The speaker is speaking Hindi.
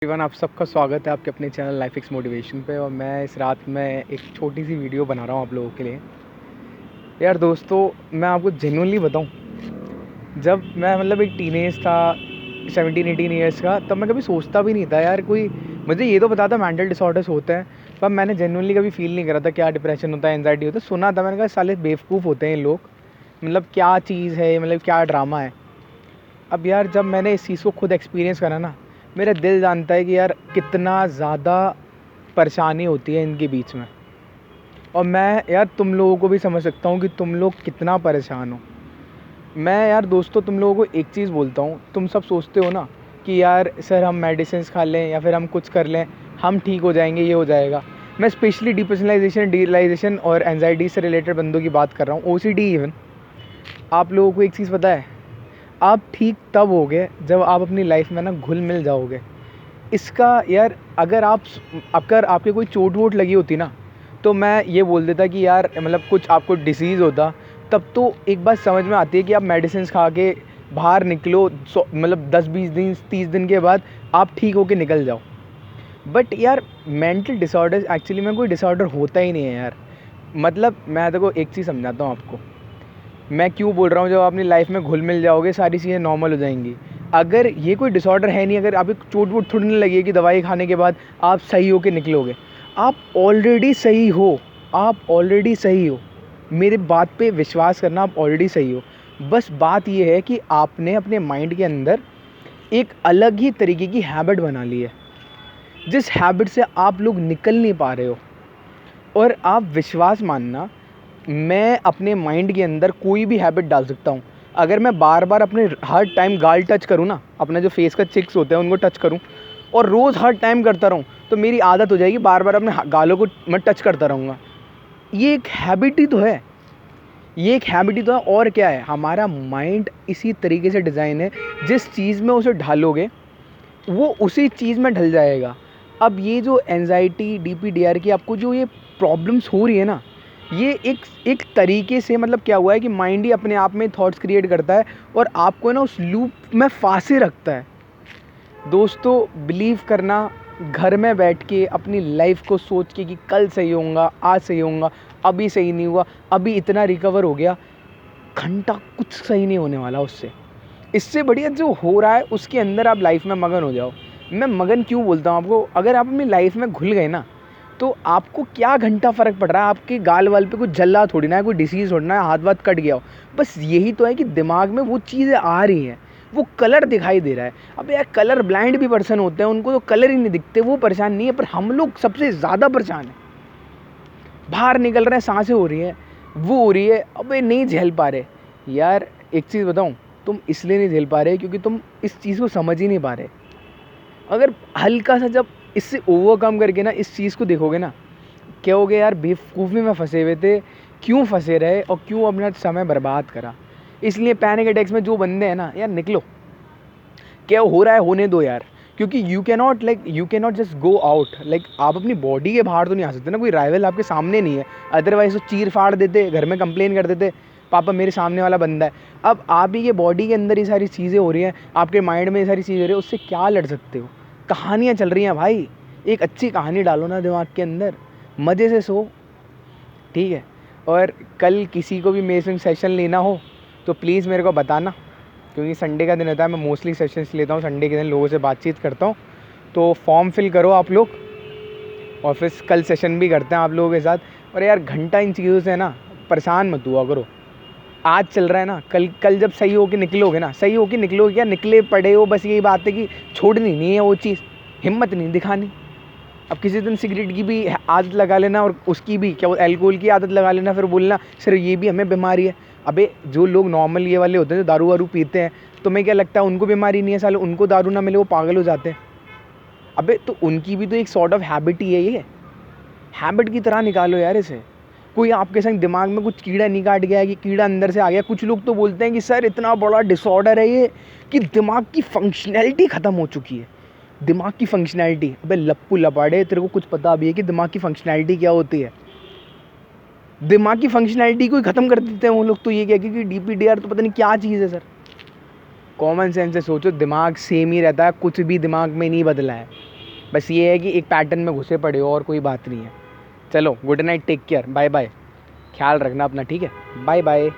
एवरीवन, आप सबका स्वागत है आपके अपने चैनल लाइफ एक्स मोटिवेशन पे। और मैं इस रात में एक छोटी सी वीडियो बना रहा हूँ आप लोगों के लिए। यार दोस्तों, मैं आपको जेन्युइनली बताऊँ, जब मैं एक टीनेज था 17-18 ईयर्स का, तब मैं कभी सोचता भी नहीं था यार कोई मुझे ये तो पता था मेंटल डिसऑर्डर्स होते हैं, पर मैंने जेन्युइनली कभी फील नहीं करा था क्या डिप्रेशन होता है, एंजाइटी होता है। सुना था, मैंने कहा साले बेवकूफ़ होते हैं ये लोग, क्या चीज़ है, क्या ड्रामा है। अब यार जब मैंने इस चीज़ को खुद एक्सपीरियंस करा ना, मेरा दिल जानता है कि यार कितना ज़्यादा परेशानी होती है इनके बीच में। और मैं यार तुम लोगों को भी समझ सकता हूँ कि तुम लोग कितना परेशान हो। मैं यार दोस्तों तुम लोगों को एक चीज़ बोलता हूँ, तुम सब सोचते हो ना कि यार सर हम मेडिसिन्स खा लें या फिर हम कुछ कर लें, हम ठीक हो जाएंगे, ये हो जाएगा। मैं स्पेशली डिपर्सनलाइजेशन, डीरियलाइजेशन और एंजाइटी से रिलेटेड बंदों की बात कर रहा हूँ, ओसीडी इवन। आप लोगों को एक चीज़ पता है, आप ठीक तब होगे जब आप अपनी लाइफ में ना घुल मिल जाओगे। इसका यार अगर आपके कोई चोट वोट लगी होती ना, तो मैं ये बोल देता कि यार कुछ आपको डिसीज़ होता, तब तो एक बात समझ में आती है कि आप मेडिसिन्स खा के बाहर निकलो, 10-20 दिन 30 दिन के बाद आप ठीक होके निकल जाओ। बट यार मेंटल डिसऑर्डर एक्चुअली में कोई डिसऑर्डर होता ही नहीं है यार। मैं देखो एक चीज़ समझाता हूँ आपको, मैं क्यों बोल रहा हूँ, जब अपनी लाइफ में घुल मिल जाओगे सारी चीज़ें नॉर्मल हो जाएंगी। अगर ये कोई डिसऑर्डर है नहीं, अगर आपको चोट वोट थोड़ी नहीं लगी कि दवाई खाने के बाद आप सही होके निकलोगे, आप ऑलरेडी सही हो। आप ऑलरेडी सही हो, मेरे बात पे विश्वास करना, आप ऑलरेडी सही हो। बस बात ये है कि आपने अपने माइंड के अंदर एक अलग ही तरीके की हैबिट बना ली है, जिस हैबिट से आप लोग निकल नहीं पा रहे हो। और आप विश्वास मानना, मैं अपने माइंड के अंदर कोई भी हैबिट डाल सकता हूँ। अगर मैं बार बार अपने हर टाइम गाल टच करूँ ना, अपना जो फेस का चिक्स होते हैं उनको टच करूँ, और रोज़ हर टाइम करता रहूँ, तो मेरी आदत हो जाएगी, बार बार अपने गालों को मैं टच करता रहूँगा। ये एक हैबिट ही तो है, ये एक हैबिट ही तो है। और क्या है, हमारा माइंड इसी तरीके से डिज़ाइन है, जिस चीज़ में उसे ढालोगे वो उसी चीज़ में ढल जाएगा। अब ये जो एंजाइटी, डीपीडीआर की आपको जो ये प्रॉब्लम्स हो रही है ना, ये एक तरीके से क्या हुआ है कि माइंड ही अपने आप में थॉट्स क्रिएट करता है और आपको ना उस लूप में फांसे रखता है। दोस्तों बिलीव करना, घर में बैठ के अपनी लाइफ को सोच के कि कल सही होऊंगा, आज सही होऊंगा, अभी सही नहीं हुआ, अभी इतना रिकवर हो गया, घंटा कुछ सही नहीं होने वाला उससे। इससे बढ़िया जो हो रहा है उसके अंदर आप लाइफ में मगन हो जाओ। मैं मगन क्यों बोलता हूँ आपको, अगर आप अपनी लाइफ में घुल गए ना, तो आपको क्या घंटा फ़र्क पड़ रहा है, आपके गाल वाल पे कुछ जल्ला थोड़ी ना है, कोई डिसीज़ थोड़ी ना है, हाथ वाथ कट गया हो। बस यही तो है कि दिमाग में वो चीज़ें आ रही हैं, वो कलर दिखाई दे रहा है। अब यार कलर ब्लाइंड भी पर्सन होते हैं, उनको तो कलर ही नहीं दिखते, वो परेशान नहीं है, पर हम लोग सबसे ज़्यादा परेशान हैं। बाहर निकल रहे हैं, सांसें हो रही हैं, वो हो रही है, अबे नहीं झेल पा रहे। यार एक चीज़ बताऊँ, तुम इसलिए नहीं झेल पा रहे क्योंकि तुम इस चीज़ को समझ ही नहीं पा रहे। अगर हल्का सा जब इससे ओवरकम करके ना इस चीज़ को देखोगे ना, कहोगे यार बेवकूफ़ी में फंसे हुए थे, क्यों फंसे रहे और क्यों अपना समय बर्बाद करा। इसलिए पैनिक अटैक्स में जो बंदे हैं ना, यार निकलो, क्या हो रहा है होने दो यार। क्योंकि you can not just go out, आप अपनी बॉडी के बाहर तो नहीं आ सकते ना, कोई राइवल आपके सामने नहीं है। अदरवाइज तो चीर फाड़ देते, घर में कंप्लेन कर देते, पापा मेरे सामने वाला बंदा है। अब आप ही के बॉडी के अंदर ये सारी चीज़ें हो रही हैं, आपके माइंड में ये सारी चीज़ें हो रही है, उससे क्या लड़ सकते हो। कहानियाँ चल रही हैं भाई, एक अच्छी कहानी डालो ना दिमाग के अंदर, मज़े से सो, ठीक है। और कल किसी को भी मेरे से सेशन लेना हो तो प्लीज़ मेरे को बताना, क्योंकि संडे का दिन होता है, मैं मोस्टली सेशंस लेता हूँ संडे के दिन, लोगों से बातचीत करता हूँ। तो फॉर्म फिल करो आप लोग, और फिर कल सेशन भी करते हैं आप लोगों के साथ। और यार घंटा इन चीज़ों से ना परेशान मत हुआ करो। आज चल रहा है ना, कल जब सही होके निकलोगे ना, सही होके निकलोगे, क्या निकले पड़े हो, बस यही बात है कि छोड़नी नहीं है वो चीज़, हिम्मत नहीं दिखानी। अब किसी दिन सिगरेट की भी आदत लगा लेना, और उसकी भी क्या, वो अल्कोहल की आदत लगा लेना, फिर बोलना सर ये भी हमें बीमारी है। अबे जो लोग नॉर्मल ये वाले होते हैं, जो दारू वारू पीते हैं, तुम्हें क्या लगता है उनको बीमारी नहीं है? साले उनको दारू ना मिले वो पागल हो जाते हैं। अबे तो उनकी भी तो एक सॉर्ट ऑफ हैबिट ही है, ये हैबिट की तरह निकालो यार इसे। कोई आपके संग दिमाग में कुछ कीड़ा नहीं काट गया है कि कीड़ा अंदर से आ गया। कुछ लोग तो बोलते हैं कि सर इतना बड़ा डिसऑर्डर है ये कि दिमाग की फंक्शनैलिटी ख़त्म हो चुकी है। दिमाग की फंक्शनैलिटी, अबे लप्पू लपाड़े, तेरे को कुछ पता भी है कि दिमाग की फंक्शनैलिटी क्या होती है? दिमाग की फंक्शनैलिटी को ही ख़त्म कर देते हैं वो लोग, तो ये क्या कि डीपीडीआर तो पता नहीं क्या चीज़ है सर। कॉमन सेंस से सोचो, दिमाग सेम ही रहता है, कुछ भी दिमाग में नहीं बदला है। बस ये है कि एक पैटर्न में घुसे पड़े हो और कोई बात नहीं है। चलो good night, take care, bye bye, ख्याल रखना अपना, ठीक है, बाय बाय।